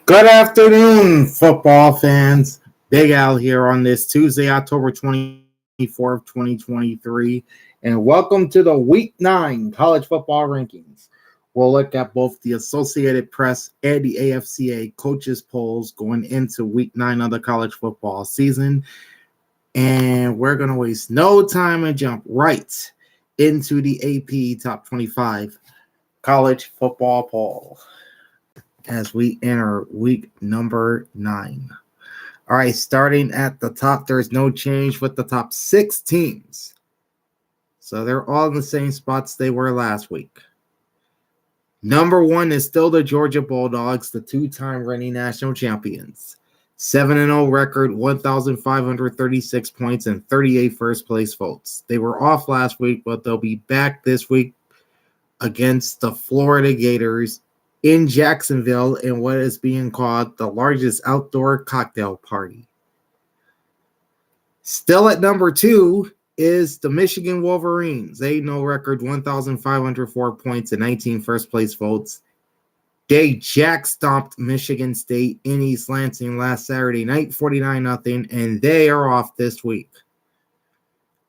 Good afternoon, football fans. Big Al here on this Tuesday, October 24th, 2023. And welcome to the Week 9 College Football Rankings. We'll look at both the Associated Press and the AFCA coaches polls going into Week 9 of the college football season. And we're going to waste no time and jump right into the AP Top 25 College Football Poll as we enter week number 9. All right, starting at the top, there's no change with the top 6 teams. So they're all in the same spots they were last week. Number 1 is still the Georgia Bulldogs, the 2-time reigning national champions. 7-0 record, 1,536 points, and 38 first-place votes. They were off last week, but they'll be back this week against the Florida Gators in Jacksonville in what is being called the largest outdoor cocktail party. Still at number 2 is the Michigan Wolverines. 8-0 record, 1,504 points and 19 first-place votes. They jack-stomped Michigan State in East Lansing last Saturday night, 49-0, and they are off this week.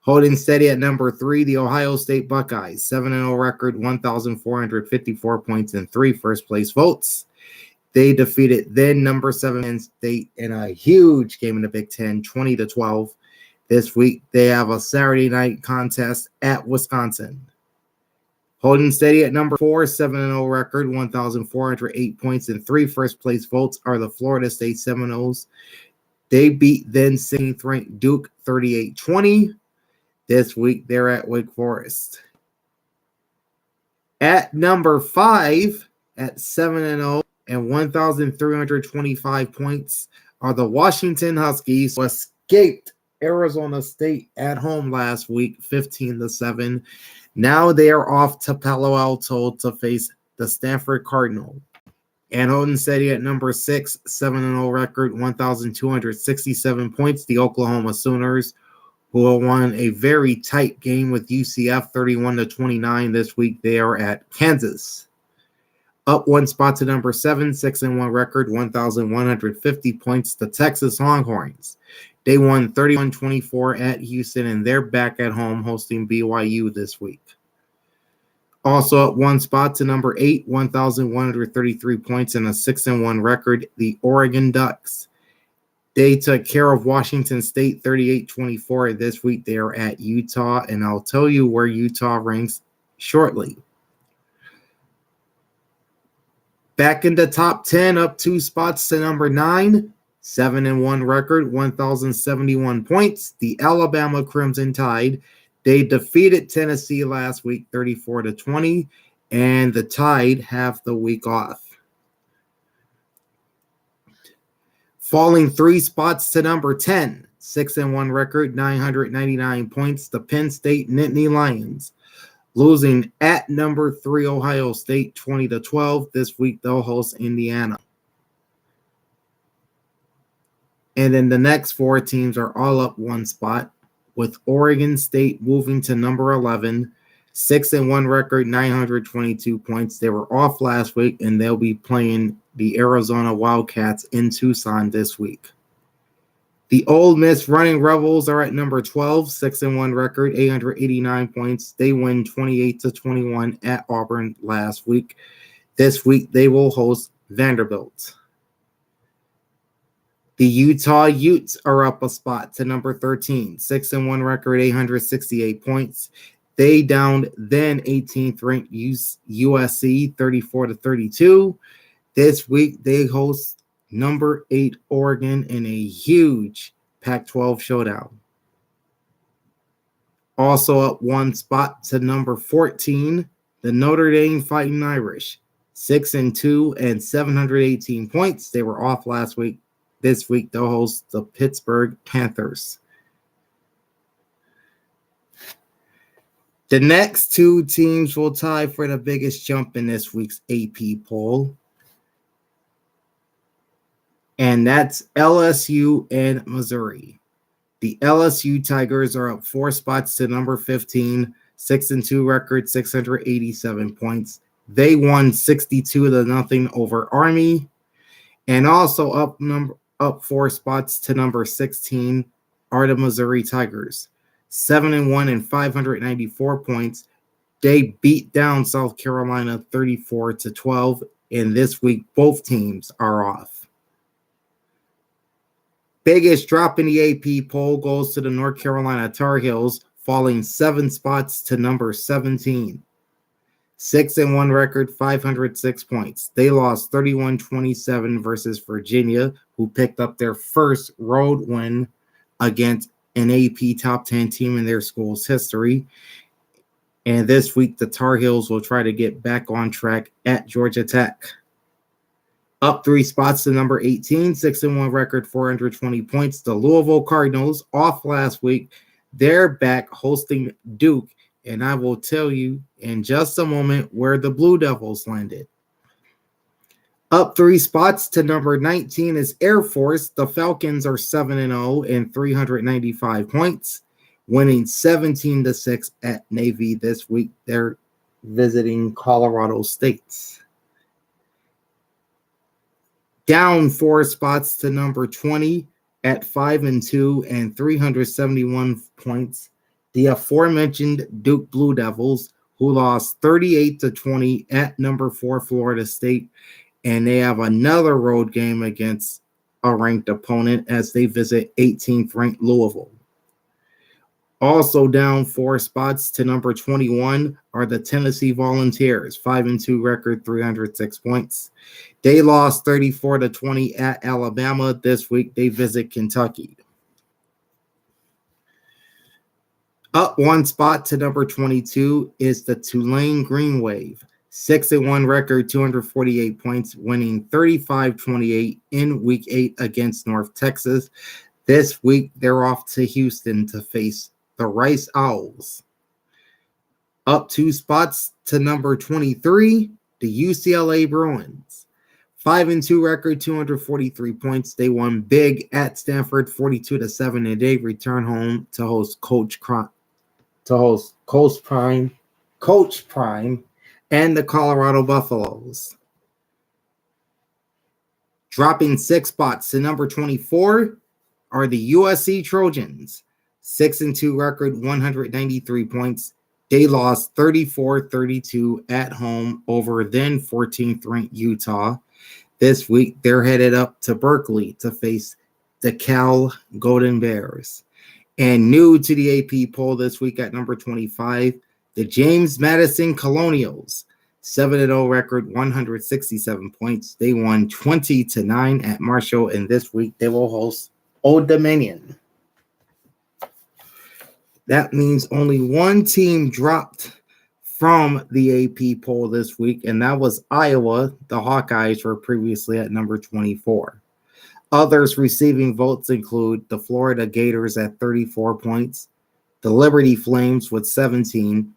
Holding steady at number 3, the Ohio State Buckeyes. 7-0 record, 1,454 points and 3 first-place votes. They defeated then number 7 Penn State in a huge game in the Big Ten, 20-12. This week, they have a Saturday night contest at Wisconsin. Holding steady at number 4, 7-0 record, 1,408 points and 3 first-place votes are the Florida State Seminoles. They beat then 16th ranked Duke 38-20. This week, they're at Wake Forest. At number 5, at 7-0 and 1,325 points, are the Washington Huskies, who escaped Arizona State at home last week, 15-7. Now they are off to Palo Alto to face the Stanford Cardinal. And holding steady at number 6, 7-0 record, 1,267 points, the Oklahoma Sooners, who won a very tight game with UCF 31-29 this week. They are at Kansas. Up 1 spot to number 7, 6-1 record, 1,150 points, the Texas Longhorns. They won 31-24 at Houston, and they're back at home hosting BYU this week. Also up 1 spot to number 8, 1,133 points and a 6-1 record, the Oregon Ducks. They took care of Washington State 38-24. This week they are at Utah, and I'll tell you where Utah ranks shortly. Back in the top 10, up 2 spots to number 9, 7-1 record, 1,071 points. The Alabama Crimson Tide. They defeated Tennessee last week 34-20, and the Tide have the week off. Falling 3 spots to number 10, 6-1 record, 999 points, the Penn State Nittany Lions. Losing at number 3, Ohio State, 20-12. This week they'll host Indiana. And then the next 4 teams are all up 1 spot, with Oregon State moving to number 11, 6-1 record, 922 points. They were off last week, and they'll be playing the Arizona Wildcats in Tucson this week. The Ole Miss Running Rebels are at number 12, 6-1 record, 889 points. They win 28-21 at Auburn last week. This week, they will host Vanderbilt. The Utah Utes are up a spot to number 13, 6-1 record, 868 points. They downed then 18th ranked USC 34-32. This week they host number 8 Oregon in a huge Pac-12 showdown. Also up 1 spot to number 14, the Notre Dame Fighting Irish, 6-2 and 718 points. They were off last week. This week they'll host the Pittsburgh Panthers. The next 2 teams will tie for the biggest jump in this week's AP poll. And that's LSU and Missouri. The LSU Tigers are up 4 spots to number 15, 6-2 record, 687 points. They won 62-0 over Army. And also up 4 spots to number 16 are the Missouri Tigers. 7-1 and 594 points. They beat down South Carolina 34-12, and this week both teams are off. Biggest drop in the AP poll goes to the North Carolina Tar Heels, falling 7 spots to number 17. 6-1 record, 506 points. They lost 31-27 versus Virginia, who picked up their first road win against an AP top 10 team in their school's history. And this week, the Tar Heels will try to get back on track at Georgia Tech. Up 3 spots to number 18, 6-1 record, 420 points. The Louisville Cardinals, off last week, they're back hosting Duke. And I will tell you in just a moment where the Blue Devils landed. Up 3 spots to number 19 is Air Force. The Falcons are 7-0 and 395 points, winning 17-6 at Navy this week. They're visiting Colorado State. Down 4 spots to number 20 at 5-2 and 371 points. The aforementioned Duke Blue Devils, who lost 38-20 at number 4 Florida State, and they have another road game against a ranked opponent as they visit 18th ranked Louisville. Also down 4 spots to number 21 are the Tennessee Volunteers, 5-2 record, 306 points. They lost 34-20 at Alabama. This week they visit Kentucky. Up 1 spot to number 22 is the Tulane Green Wave. 6-1 record, 248 points, winning 35-28 in Week 8 against North Texas. This week, they're off to Houston to face the Rice Owls. Up 2 spots to number 23, the UCLA Bruins. 5-2 record, 243 points. They won big at Stanford, 42-7, and they return home to host Coach Prime, and the Colorado Buffaloes. Dropping 6 spots to number 24 are the USC Trojans. 6-2 record, 193 points. They lost 34-32 at home over then 14th ranked Utah. This week, they're headed up to Berkeley to face the Cal Golden Bears. And new to the AP poll this week at number 25, the James Madison Colonials. 7-0 record, 167 points. They won 20-9 at Marshall, and this week they will host Old Dominion. That means only one team dropped from the AP poll this week, and that was Iowa. The Hawkeyes were previously at number 24. Others receiving votes include the Florida Gators at 34 points, the Liberty Flames with 17,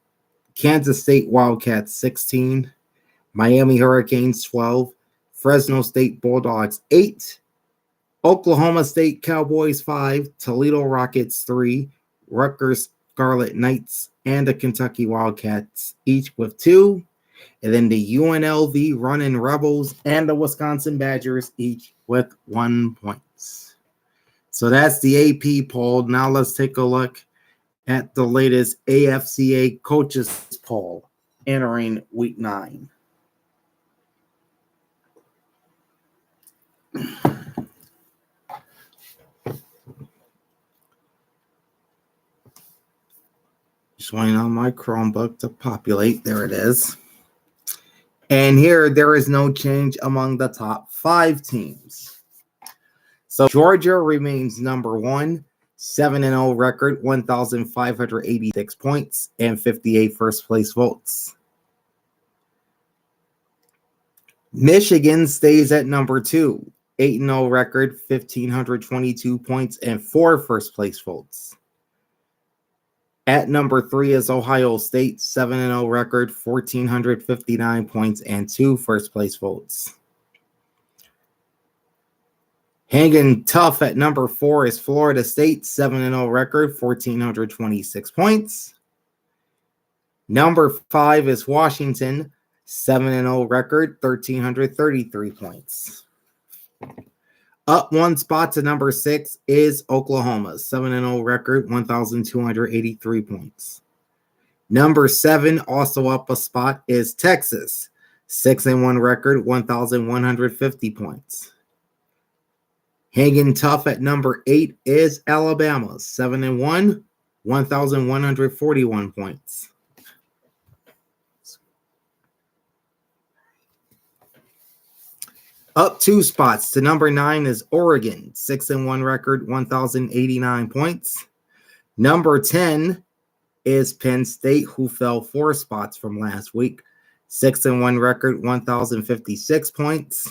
Kansas State Wildcats 16, Miami Hurricanes 12, Fresno State Bulldogs 8, Oklahoma State Cowboys 5, Toledo Rockets 3, Rutgers Scarlet Knights, and the Kentucky Wildcats each with 2, and then the UNLV Running Rebels and the Wisconsin Badgers each with 1 point. So that's the AP poll. Now let's take a look at the latest AFCA coaches poll entering Week 9. Just waiting on my Chromebook to populate. There it is. And here, there is no change among the top 5 teams. So Georgia remains number 1, 7-0 record, 1,586 points, and 58 first-place votes. Michigan stays at number 2, 8-0 record, 1,522 points, and 4 first-place votes. At number 3 is Ohio State, 7-0 record, 1,459 points, and 2 first-place votes. Hanging tough at number 4 is Florida State, 7-0 record, 1,426 points. Number 5 is Washington, 7-0 record, 1,333 points. Up one spot to number 6 is Oklahoma, 7-0 record, 1,283 points. Number 7, also up a spot, is Texas, 6-1 record, 1,150 points. Hanging tough at number 8 is Alabama, 7-1, 1,141 points. Up 2 spots to number 9 is Oregon, 6-1 record, 1,089 points. Number 10 is Penn State, who fell 4 spots from last week, 6-1 record, 1,056 points.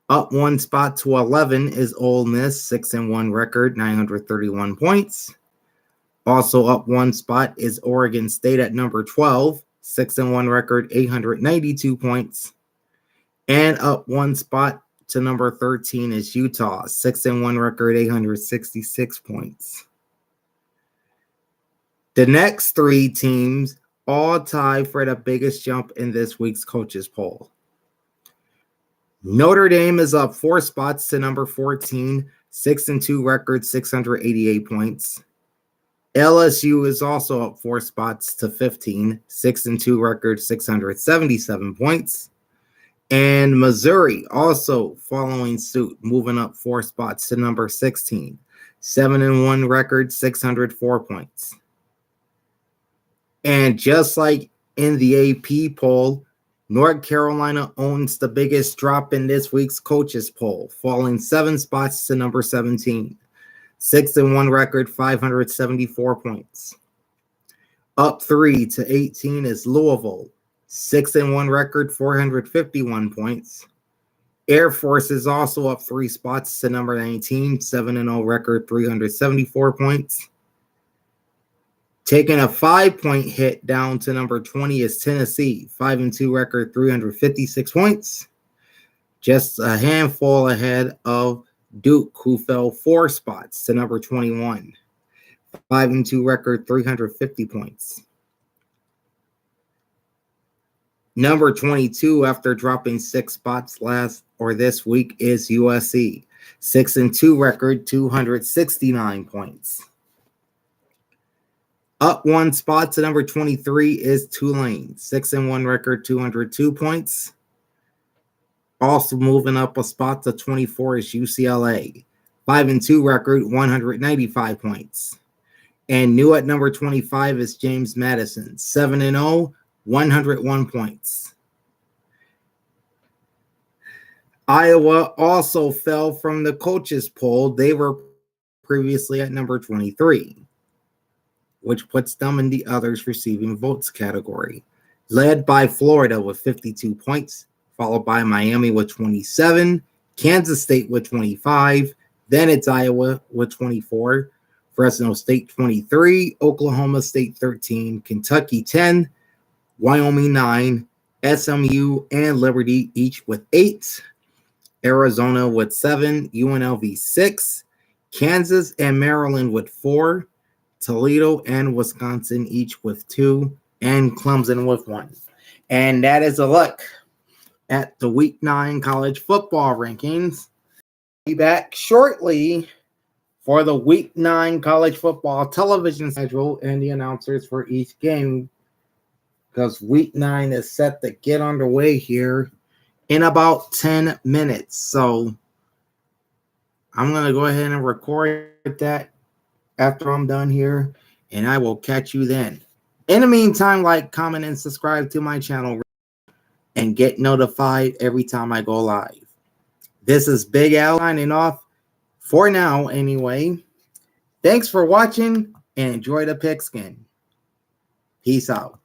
Up 1 spot to 11 is Ole Miss, 6-1 record, 931 points. Also up 1 spot is Oregon State at number 12, 6-1 record, 892 points. And up 1 spot to number 13 is Utah, 6-1 record, 866 points. The next 3 teams all tie for the biggest jump in this week's coaches poll. Notre Dame is up 4 spots to number 14, 6-2 record, 688 points. LSU is also up 4 spots to 15, 6-2 record, 677 points. And Missouri also following suit, moving up 4 spots to number 16, 7-1 record, 604 points. And just like in the AP poll, North Carolina owns the biggest drop in this week's coaches poll, falling 7 spots to number 17, 6-1 record, 574 points. Up 3 to 18 is Louisville, 6-1 record, 451 points. Air Force is also up 3 spots to number 19, 7-0 record, 374 points. Taking a 5-point hit down to number 20 is Tennessee, 5-2 record, 356 points. Just a handful ahead of Duke, who fell 4 spots to number 21, 5-2 record, 350 points. Number 22, after dropping 6 spots this week, is USC, 6-2 record, 269 points. Up 1 spot to number 23 is Tulane, 6-1 record, 202 points. Also moving up a spot to 24 is UCLA, 5-2 record, 195 points. And new at number 25 is James Madison, 7-0, 101 points. Iowa also fell from the coaches poll. They were previously at number 23, which puts them in the others receiving votes category. Led by Florida with 52 points, followed by Miami with 27, Kansas State with 25, then it's Iowa with 24, Fresno State 23, Oklahoma State 13, Kentucky 10, Wyoming 9, SMU and Liberty each with 8, Arizona with 7, UNLV 6, Kansas and Maryland with 4, Toledo and Wisconsin each with 2, and Clemson with 1. And that is a look at the Week 9 college football rankings. Be back shortly for the Week 9 college football television schedule and the announcers for each game, because Week 9 is set to get underway here in about 10 minutes. So I'm going to go ahead and record that after I'm done here, and I will catch you then. In the meantime, like, comment, and subscribe to my channel and get notified every time I go live. This is Big Al signing off for now anyway. Thanks for watching and enjoy the pigskin. Peace out.